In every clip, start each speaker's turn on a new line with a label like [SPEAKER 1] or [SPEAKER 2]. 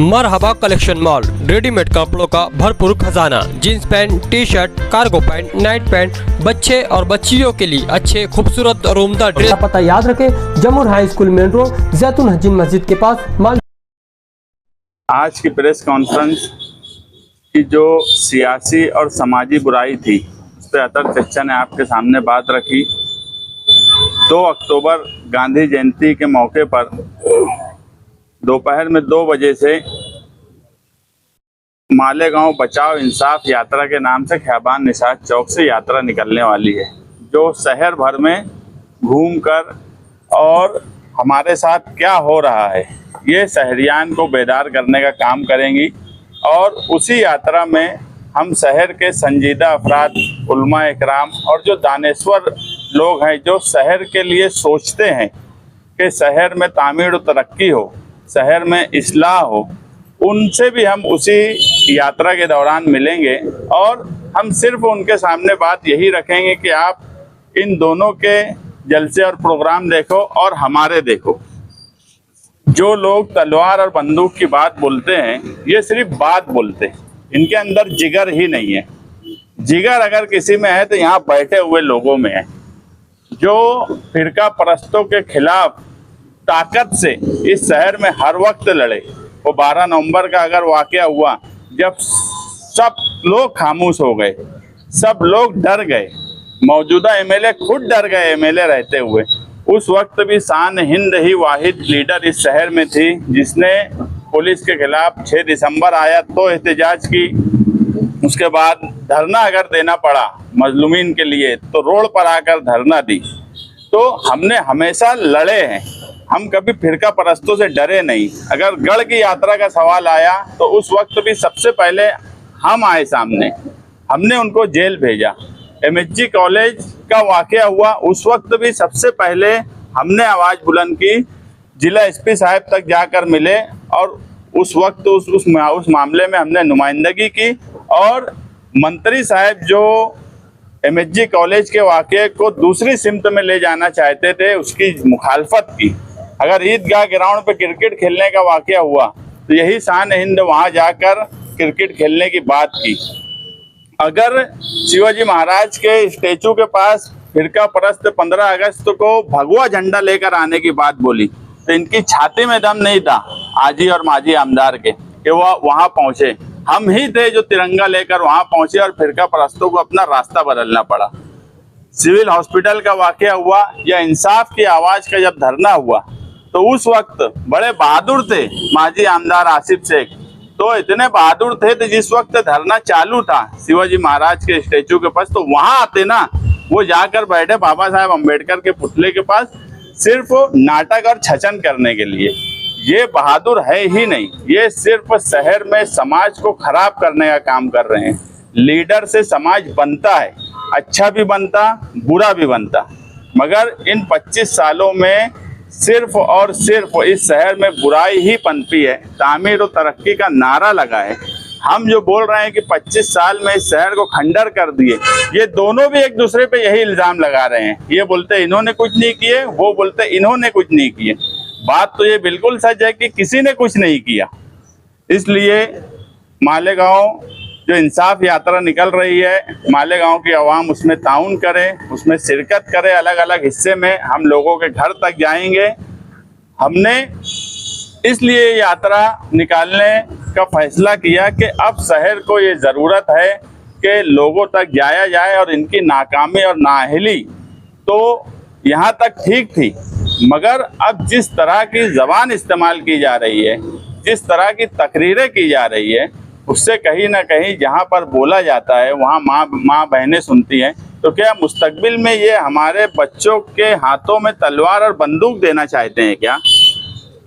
[SPEAKER 1] मरहबा collection mall, readymade कपड़ों का भरपूर खजाना, jeans pant, T shirt, cargo pant, night pant, बच्चे और बच्चियों के लिए अच्छे खूबसूरत और उम्दा ड्रेस।
[SPEAKER 2] पता याद रखें, जमुर हाई स्कूल मेन रोड, जैतून हजीन मस्जिद के पास।
[SPEAKER 3] आज की प्रेस कॉन्फ्रेंस की जो सियासी और समाजी बुराई थी, उस पर अतर चच्चा ने आपके सामने बात रखी। 2 अक्टूबर गांधी जयंती के मौके पर दोपहर में 2 बजे से मालेगांव बचाओ इंसाफ यात्रा के नाम से ख़ियाबान निशात चौक से यात्रा निकलने वाली है, जो शहर भर में घूमकर और हमारे साथ क्या हो रहा है ये शहरियान को बेदार करने का काम करेंगी। और उसी यात्रा में हम शहर के संजीदा अफराद, उलमा इकराम और जो दानेश्वर लोग हैं, जो शहर के लिए सोचते हैं कि शहर में तामीर और तरक्की हो, शहर में इस्लाह हो, उनसे भी हम उसी यात्रा के दौरान मिलेंगे। और हम सिर्फ उनके सामने बात यही रखेंगे कि आप इन दोनों के जलसे और प्रोग्राम देखो और हमारे देखो। जो लोग तलवार और बंदूक की बात बोलते हैं, ये सिर्फ बात बोलते हैं, इनके अंदर जिगर ही नहीं है। जिगर अगर किसी में है तो यहाँ बैठे हुए लोगों में है, जो फिरका परस्तों के खिलाफ ताकत से इस शहर में हर वक्त लड़े। वो 12 नवंबर का अगर वाकया हुआ, जब सब लोग खामोश हो गए, सब लोग डर गए, मौजूदा एमएलए खुद डर गए एमएलए रहते हुए, उस वक्त भी शान हिंद ही वाहिद लीडर इस शहर में थी जिसने पुलिस के खिलाफ 6 दिसंबर आया तो एहतजाज की। उसके बाद धरना अगर देना पड़ा मजलूमीन के लिए तो रोड पर आकर धरना दी। तो हमने हमेशा लड़े हैं, हम कभी फिरका परस्तों से डरे नहीं। अगर गढ़ की यात्रा का सवाल आया तो उस वक्त भी सबसे पहले हम आए सामने, हमने उनको जेल भेजा। एमएचजी कॉलेज का वाकया हुआ, उस वक्त भी सबसे पहले हमने आवाज़ बुलंद की, जिला एसपी साहब तक जाकर मिले और उस वक्त उस मामले में हमने नुमाइंदगी की। और मंत्री साहब जो एमएचजी कॉलेज के वाकये को दूसरी सिमत में ले जाना चाहते थे, उसकी मुखालफत की। अगर ईदगाह ग्राउंड पे क्रिकेट खेलने का वाकया हुआ तो यही शान हिंद वहाँ जाकर क्रिकेट खेलने की बात की। अगर शिवाजी महाराज के स्टेचू के पास फिरका परस्त 15 अगस्त को भगवा झंडा लेकर आने की बात बोली तो इनकी छाती में दम नहीं था आजी और माजी आमदार के कि वह वहाँ पहुँचे। हम ही थे जो तिरंगा लेकर वहाँ पहुँचे और फिरका परस्तों को अपना रास्ता बदलना पड़ा। सिविल हॉस्पिटल का वाकया हुआ या इंसाफ की आवाज़ का जब धरना हुआ तो उस वक्त बड़े बहादुर थे माजी आमदार आसिफ शेख, तो इतने बहादुर थे तो जिस वक्त धरना चालू था शिवाजी महाराज के स्टेचू के पास, तो वहां आते ना, वो जाकर बैठे बाबा साहेब अम्बेडकर के पुतले के पास सिर्फ नाटक और छचन करने के लिए। ये बहादुर है ही नहीं, ये सिर्फ शहर में समाज को खराब करने का काम कर रहे हैं। लीडर से समाज बनता है, अच्छा भी बनता, बुरा भी बनता, मगर इन 25 सालों में सिर्फ और सिर्फ इस शहर में बुराई ही पनपी है। तामीर और तरक्की का नारा लगा है। हम जो बोल रहे हैं कि 25 साल में इस शहर को खंडर कर दिए, ये दोनों भी एक दूसरे पे यही इल्ज़ाम लगा रहे हैं। ये बोलते इन्होंने कुछ नहीं किए, वो बोलते इन्होंने कुछ नहीं किए। बात तो ये बिल्कुल सच है कि किसी ने कुछ नहीं किया। इसलिए मालेगांव जो इंसाफ यात्रा निकल रही है, मालेगांव की आवाम उसमें ताउन करे, उसमें शिरकत करे। अलग अलग हिस्से में हम लोगों के घर तक जाएंगे। हमने इसलिए यात्रा निकालने का फैसला किया कि अब शहर को ये ज़रूरत है कि लोगों तक जाया जाए। और इनकी नाकामी और नाअहली तो यहाँ तक ठीक थी, मगर अब जिस तरह की ज़बान इस्तेमाल की जा रही है, जिस तरह की तकरीरें की जा रही है, उससे कहीं ना कहीं जहाँ पर बोला जाता है वहाँ माँ बहनें सुनती हैं। तो क्या मुस्तकबिल में ये हमारे बच्चों के हाथों में तलवार और बंदूक देना चाहते हैं क्या,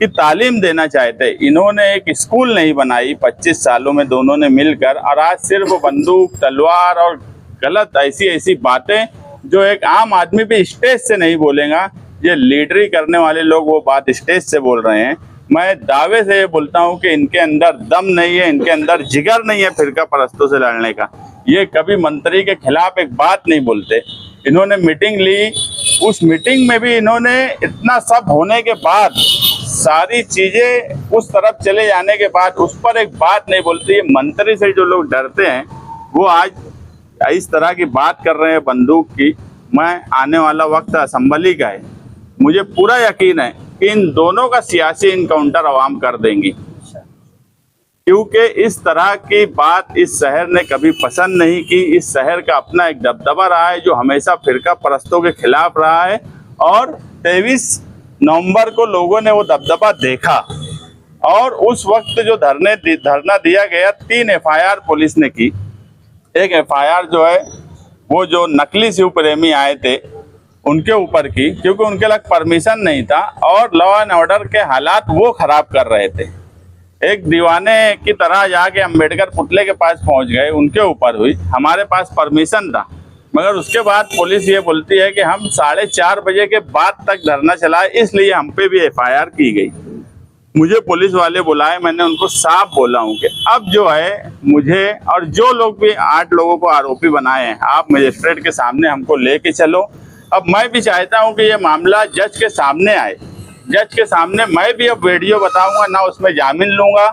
[SPEAKER 3] कि तालीम देना चाहते हैं? इन्होंने एक स्कूल नहीं बनाई 25 सालों में दोनों ने मिलकर, और आज सिर्फ बंदूक, तलवार और गलत ऐसी बातें जो एक आम आदमी भी स्टेज से नहीं बोलेगा, ये लीडरी करने वाले लोग वो बात स्टेज से बोल रहे हैं। मैं दावे से ये बोलता हूँ कि इनके अंदर दम नहीं है, इनके अंदर जिगर नहीं है फिरका परस्तों से लड़ने का। ये कभी मंत्री के खिलाफ एक बात नहीं बोलते। इन्होंने मीटिंग ली, उस मीटिंग में भी इन्होंने इतना सब होने के बाद सारी चीजें उस तरफ चले जाने के बाद उस पर एक बात नहीं बोलती है। मंत्री से जो लोग डरते हैं वो आज इस तरह की बात कर रहे हैं बंदूक की। मैं आने वाला वक्त असेंबली का है, मुझे पूरा यकीन है कि इन दोनों का सियासी इनकाउंटर आवाम कर देंगी, क्योंकि इस तरह की बात इस शहर ने कभी पसंद नहीं की। इस शहर का अपना एक दबदबा रहा है जो हमेशा फिरका परस्तों के खिलाफ रहा है, और 23 नवंबर को लोगों ने वो दबदबा देखा। और उस वक्त जो धरना दिया गया, 3 FIR पुलिस ने की। एक FIR जो है वो जो नकली शिव प्रेमी आए थे उनके ऊपर की, क्योंकि उनके लग परमिशन नहीं था और लॉ एंड ऑर्डर के हालात वो खराब कर रहे थे। एक दीवाने की तरह जाके अंबेडकर पुतले के पास पहुंच गए, उनके ऊपर हुई। हमारे पास परमिशन था, मगर उसके बाद पुलिस ये बोलती है कि हम 4:30 बजे के बाद तक धरना चलाए, इसलिए हम पे भी FIR की गई। मुझे पुलिस वाले बुलाए, मैंने उनको साफ बोला हूँ कि अब जो है मुझे और जो लोग भी 8 लोगों को आरोपी बनाए हैं, आप मजिस्ट्रेट के सामने हमको लेके चलो। अब मैं भी चाहता हूँ कि ये मामला जज के सामने आए। जज के सामने मैं भी अब वीडियो बताऊंगा, ना उसमें जामीन लूंगा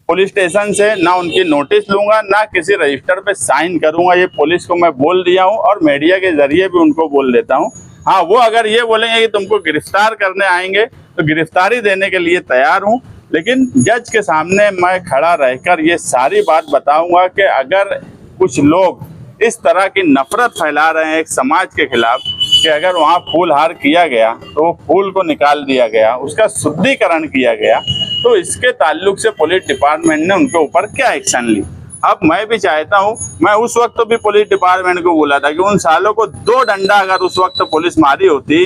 [SPEAKER 3] पुलिस स्टेशन से, ना उनकी नोटिस लूंगा, ना किसी रजिस्टर पे साइन करूंगा। ये पुलिस को मैं बोल दिया हूँ और मीडिया के जरिए भी उनको बोल देता हूँ। हाँ, वो अगर ये बोलेंगे कि तुमको गिरफ्तार करने आएंगे तो गिरफ्तारी देने के लिए तैयार हूँ, लेकिन जज के सामने मैं खड़ा रहकर ये सारी बात बताऊंगा कि अगर कुछ लोग इस तरह की नफरत फैला रहे हैं एक समाज के खिलाफ, कि अगर वहाँ फूल हार किया गया तो वो फूल को निकाल दिया गया, उसका शुद्धिकरण किया गया, तो इसके ताल्लुक से पुलिस डिपार्टमेंट ने उनके ऊपर क्या एक्शन ली। अब मैं भी चाहता हूँ, मैं उस वक्त भी पुलिस डिपार्टमेंट को बोला था कि उन सालों को 2 डंडा अगर उस वक्त पुलिस मारी होती,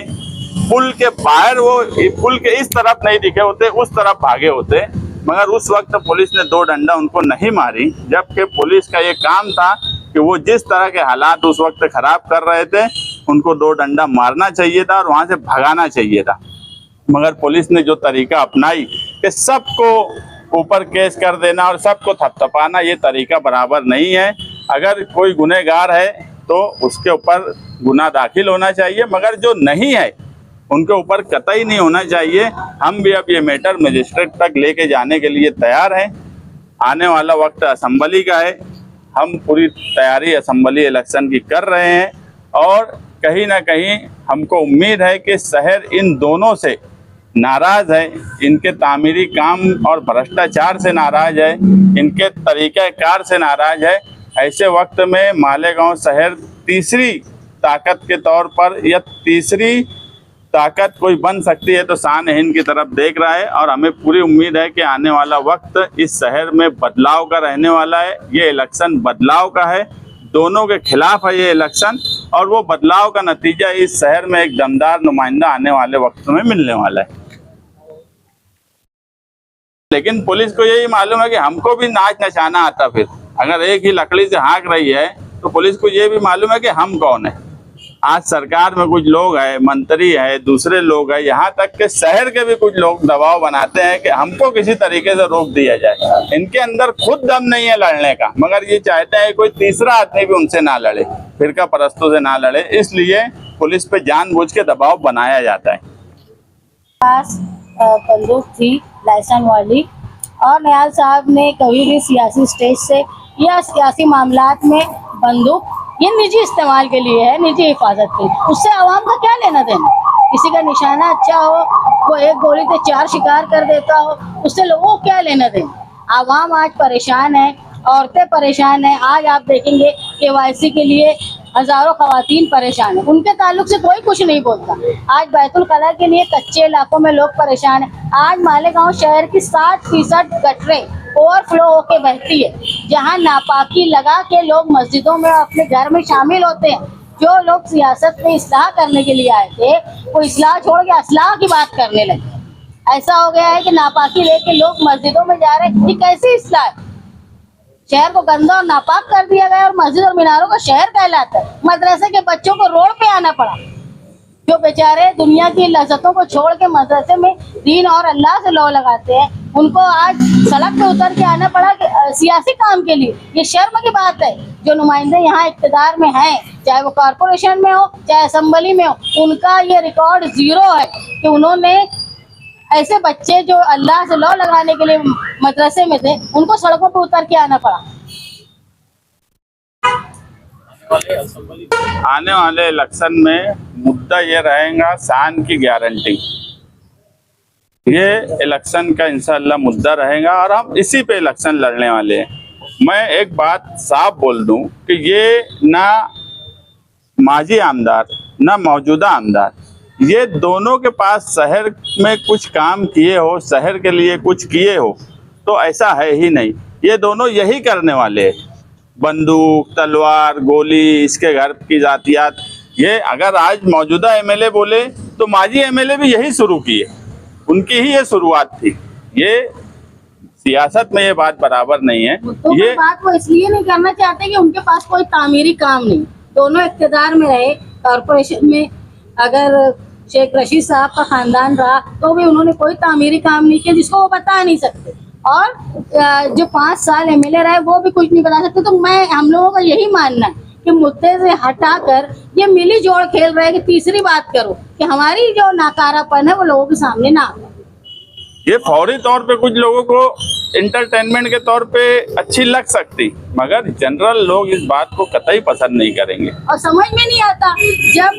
[SPEAKER 3] पुल के बाहर वो पुल के इस तरफ नहीं दिखे होते, उस तरफ भागे होते, मगर उस वक्त पुलिस ने 2 डंडा उनको नहीं मारी, जबकि पुलिस का ये काम था कि वो जिस तरह के हालात उस वक्त खराब कर रहे थे उनको 2 डंडा मारना चाहिए था और वहाँ से भगाना चाहिए था। मगर पुलिस ने जो तरीका अपनाई कि सबको ऊपर केस कर देना और सबको थपथपाना, ये तरीका बराबर नहीं है। अगर कोई गुनहगार है तो उसके ऊपर गुनाह दाखिल होना चाहिए, मगर जो नहीं है उनके ऊपर कतई नहीं होना चाहिए। हम भी अब ये मैटर मजिस्ट्रेट तक लेके जाने के लिए तैयार हैं। आने वाला वक्त असेंबली का है, हम पूरी तैयारी असेंबली इलेक्शन की कर रहे हैं और कहीं ना कहीं हमको उम्मीद है कि शहर इन दोनों से नाराज़ है, इनके तामीरी काम और भ्रष्टाचार से नाराज़ है, इनके तरीक़ाकार से नाराज़ है। ऐसे वक्त में मालेगांव शहर तीसरी ताकत के तौर पर या तीसरी ताकत कोई बन सकती है तो शान हिंद की तरफ देख रहा है, और हमें पूरी उम्मीद है कि आने वाला वक्त इस शहर में बदलाव का रहने वाला है। ये इलेक्शन बदलाव का है, दोनों के खिलाफ है ये इलेक्शन, और वो बदलाव का नतीजा इस शहर में एक दमदार नुमाइंदा आने वाले वक्त में मिलने वाला है। लेकिन पुलिस को यही मालूम है कि हमको भी नाच नचाना आता, फिर अगर एक ही लकड़ी से हाँक रही है तो पुलिस को ये भी मालूम है कि हम कौन है। आज सरकार में कुछ लोग हैं, मंत्री है, दूसरे लोग हैं, यहाँ तक के शहर के भी कुछ लोग दबाव बनाते हैं कि हमको किसी तरीके से रोक दिया जाए। इनके अंदर खुद दम नहीं है लड़ने का, मगर ये चाहते हैं कोई तीसरा आदमी भी उनसे ना लड़े, फिरका परस्तों से ना लड़े, इसलिए पुलिस पे जानबूझ के दबाव बनाया जाता है।
[SPEAKER 4] पास बंदूक थी लाइसेंस वाली, और नयाल साहब ने कभी भी सियासी स्टेज से या सियासी मामलात में बंदूक ये निजी इस्तेमाल के लिए है, निजी हिफाजत के, उससे आवाम का क्या लेना देना। किसी का निशाना अच्छा हो, वो एक गोली से 4 शिकार कर देता हो, उससे लोगों को क्या लेना देना। आवाम आज परेशान है, औरतें परेशान है। आज आप देखेंगे KYC के लिए हजारों खवातीन परेशान है, उनके ताल्लुक से कोई कुछ नहीं बोलता। आज बैतुल कला के लिए कच्चे इलाकों में लोग परेशान है। आज मालेगांव शहर की 60% गटरें ओवरफ्लो होके बहती है, जहां नापाकी लगा के लोग मस्जिदों में अपने घर में शामिल होते हैं। जो लोग सियासत में इस्लाह करने के लिए आए थे, वो इस्लाह छोड़ के असलाह की बात करने लगे। ऐसा हो गया है कि नापाकी लेके लोग मस्जिदों में जा रहे हैं। ये कैसी इस्लाह है? शहर को गंदा और नापाक कर दिया गया और मस्जिद और मीनारों का शहर कहलाता है। मदरसे के बच्चों को रोड पे आना पड़ा, जो बेचारे दुनिया की लज्जतों को छोड़ के मदरसे में दीन और अल्लाह से लौ लगाते हैं, उनको आज सड़क पे उतर के आना पड़ा सियासी काम के लिए। ये शर्म की बात है। जो नुमाइंदे यहाँ इक़्तिदार में हैं, चाहे वो कॉरपोरेशन में हो चाहे असेंबली में हो, उनका ये रिकॉर्ड 0 है कि उन्होंने ऐसे बच्चे जो अल्लाह से लौ लगाने के लिए मदरसे में थे, उनको सड़कों पर उतर के आना पड़ा।
[SPEAKER 3] आने वाले इलेक्शन में मुद्दा ये रहेगा शान की गारंटी। ये इलेक्शन का इंशाल्लाह मुद्दा रहेगा और हम इसी पे इलेक्शन लड़ने वाले हैं। मैं एक बात साफ बोल दूं कि ये ना माजी आमदार ना मौजूदा आमदार, ये दोनों के पास शहर में कुछ काम किए हो, शहर के लिए कुछ किए हो, तो ऐसा है ही नहीं। ये दोनों यही करने वाले हैं। बंदूक, तलवार, गोली, इसके घर की जातियात, ये अगर आज मौजूदा एमएलए बोले तो माजी एमएलए भी यही शुरू किए, उनकी ही ये शुरुआत थी। ये सियासत में ये बात बराबर नहीं है।
[SPEAKER 4] तो
[SPEAKER 3] ये
[SPEAKER 4] बात वो इसलिए नहीं करना चाहते कि उनके पास कोई तामीरी काम नहीं। दोनों इक़्तिदार में रहे, कॉरपोरेशन में अगर शेख रशीद साहब का खानदान रहा तो भी उन्होंने कोई तामीरी काम नहीं किया जिसको वो बता नहीं सकते, और जो 5 साल एमएलए रहे वो भी कुछ नहीं बता सकते। तो हम लोगों का यही मानना है कि मुद्दे से हटाकर ये मिली जोड़ खेल रहे हैं कि तीसरी बात करो कि हमारी जो नाकारापन है वो लोगों के सामने ना आए।
[SPEAKER 3] ये फौरी तौर पे कुछ लोगों को इंटरटेनमेंट के तौर पे अच्छी लग सकती, मगर जनरल लोग इस बात को कतई पसंद नहीं करेंगे।
[SPEAKER 4] और समझ में नहीं आता जब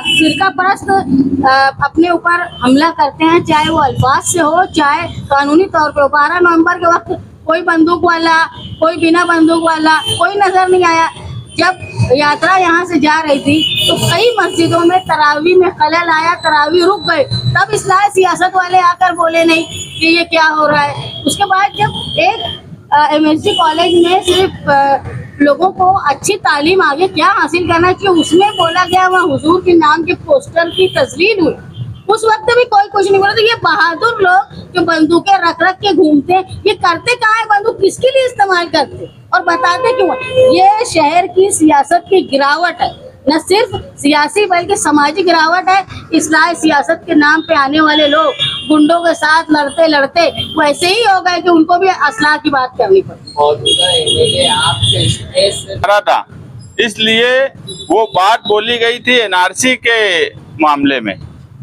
[SPEAKER 4] फिरका परस्त अपने ऊपर हमला करते हैं, चाहे वो अल्फाज से हो चाहे कानूनी तौर पे। 12 नवंबर के वक्त कोई बंदूक वाला, कोई बिना बंदूक वाला, कोई नजर नहीं आया। जब यात्रा यहाँ से जा रही थी तो कई मस्जिदों में तरावी में खलल आया, तरावी रुक गए, तब इस्लाही सियासत वाले आकर बोले नहीं कि ये क्या हो रहा है। उसके बाद जब एक एमएसजी कॉलेज में सिर्फ लोगों को अच्छी तालीम आगे क्या हासिल करना चाहिए उसमें बोला गया, वहाँ हुजूर के नाम के पोस्टर की तस्वीर हुई, उस वक्त भी कोई कुछ नहीं बोला। तो ये बहादुर लोग जो बंदूकें रख रख के घूमते हैं, ये करते कहाँ है? बंदूक किसके लिए इस्तेमाल करते और बताते क्यों? ये शहर की सियासत की गिरावट है, न सिर्फ सियासी बल्कि समाजी गिरावट है। इस्लाही सियासत के नाम पे आने वाले लोग गुंडों के साथ लड़ते लड़ते वैसे ही हो गए कि उनको भी असलाह की बात करनी पड़ी।
[SPEAKER 3] था इसलिए वो बात बोली गई थी एनआरसी के मामले में,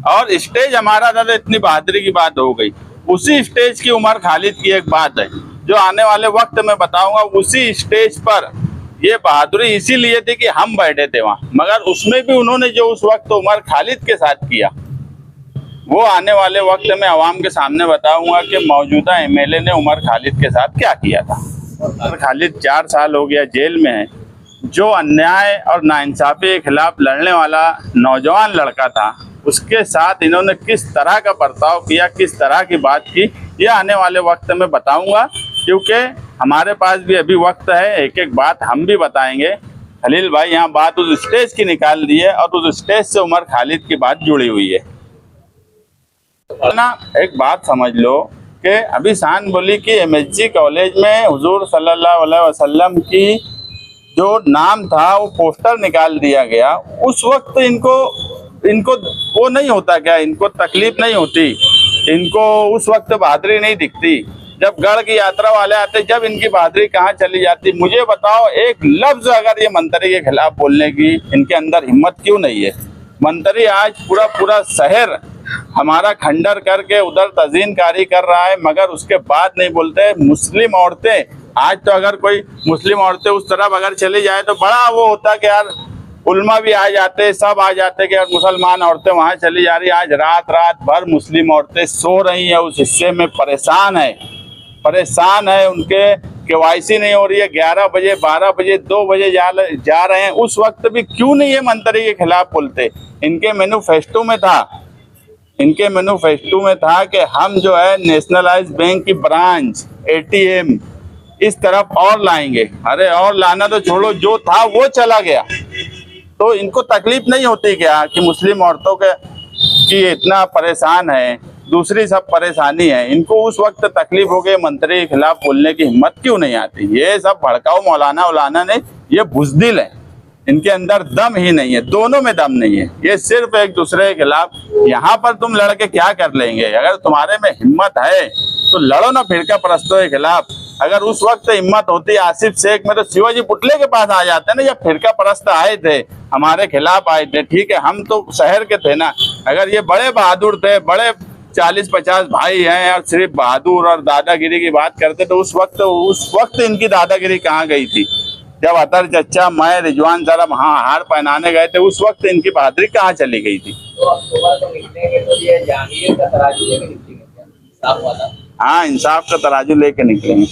[SPEAKER 3] और स्टेज हमारा था तो इतनी बहादुरी की बात हो गई। उसी स्टेज की उमर खालिद की एक बात है जो आने वाले वक्त में बताऊंगा। उसी स्टेज पर ये बहादुरी इसीलिए थी कि हम बैठे थे वहाँ, मगर उसमें भी उन्होंने जो उस वक्त उमर खालिद के साथ किया वो आने वाले वक्त में अवाम के सामने बताऊंगा कि मौजूदा एमएलए ने उमर खालिद के साथ क्या किया था। उमर खालिद 4 साल हो गया जेल में है। जो अन्याय और नाइंसाफी के खिलाफ लड़ने वाला नौजवान लड़का था, उसके साथ इन्होंने किस तरह का बर्ताव किया, किस तरह की बात की, ये आने वाले वक्त में बताऊंगा। क्योंकि हमारे पास भी अभी वक्त है, एक एक बात हम भी बताएंगे। खलील भाई यहाँ बात उस स्टेज की निकाल दी है और उस स्टेज से उमर खालिद की बात जुड़ी हुई है ना। एक बात समझ लो कि अभी शान बोली कि एमएसजी कॉलेज में हुजूर सल्लल्लाहु अलैहि वसल्लम की जो नाम था वो पोस्टर निकाल दिया गया। उस वक्त इनको वो नहीं होता क्या? इनको तकलीफ नहीं होती? इनको उस वक्त बहादुरी नहीं दिखती? जब गढ़ की यात्रा वाले आते, जब इनकी बहादुरी कहाँ चली जाती? मुझे बताओ, एक लफ्ज अगर ये मंत्री के खिलाफ बोलने की इनके अंदर हिम्मत क्यों नहीं है? मंत्री आज पूरा शहर हमारा खंडर करके उधर तज़ीनकारी कर रहा है, मगर उसके बाद नहीं बोलते। मुस्लिम औरतें आज तो अगर कोई मुस्लिम औरतें उस तरफ अगर चली जाए तो बड़ा वो होता कि यार उल्मा भी आ जाते, सब आ जाते कि यार मुसलमान औरतें वहाँ चली जा रही। आज रात भर मुस्लिम औरतें सो रही हैं, उस हिस्से में परेशान है। उनके केवाईसी नहीं हो रही है। 11 बजे 12 बजे 2 बजे जा रहे हैं, उस वक्त भी क्यों नहीं ये मंत्री के खिलाफ बोलते? इनके मैनिफेस्टो में था कि हम जो है नेशनलाइज बैंक की ब्रांच ATM इस तरफ और लाएंगे। अरे और लाना तो छोड़ो, जो था वो चला गया। तो इनको तकलीफ नहीं होती क्या कि मुस्लिम औरतों की इतना परेशान है, दूसरी सब परेशानी है? इनको उस वक्त तकलीफ हो गई, मंत्री के खिलाफ बोलने की हिम्मत क्यों नहीं आती? ये सब भड़काऊ मौलाना ने, ये बुज़दिल है, इनके अंदर दम ही नहीं है, दोनों में दम नहीं है। ये सिर्फ एक दूसरे के खिलाफ। यहाँ पर तुम लड़के क्या कर लेंगे? अगर तुम्हारे में हिम्मत है तो लड़ो ना फिरका परस्तों के खिलाफ। अगर उस वक्त हिम्मत होती आसिफ शेख में तो शिवाजी पुतले के पास आ जाते ना। जब फिरका परस्त आए थे, हमारे खिलाफ आए थे, ठीक है, हम तो शहर के थे ना। अगर ये बड़े बहादुर थे, बड़े 40-50 भाई हैं और सिर्फ बहादुर और दादागिरी की बात करते, तो उस वक्त इनकी दादागिरी कहाँ गई थी? जब अतर चचा, मैं, रिजवान सर वहाँ हार पहनाने गए थे, उस वक्त इनकी बहादुरी कहाँ चली गई थी?
[SPEAKER 5] तो अक्टूबर को निकलेंगे तो ये जहांगीर का तराजू लेके निकलेंगे, इंसाफ वाला।
[SPEAKER 3] हाँ, इंसाफ का तराजू लेके निकलेंगे।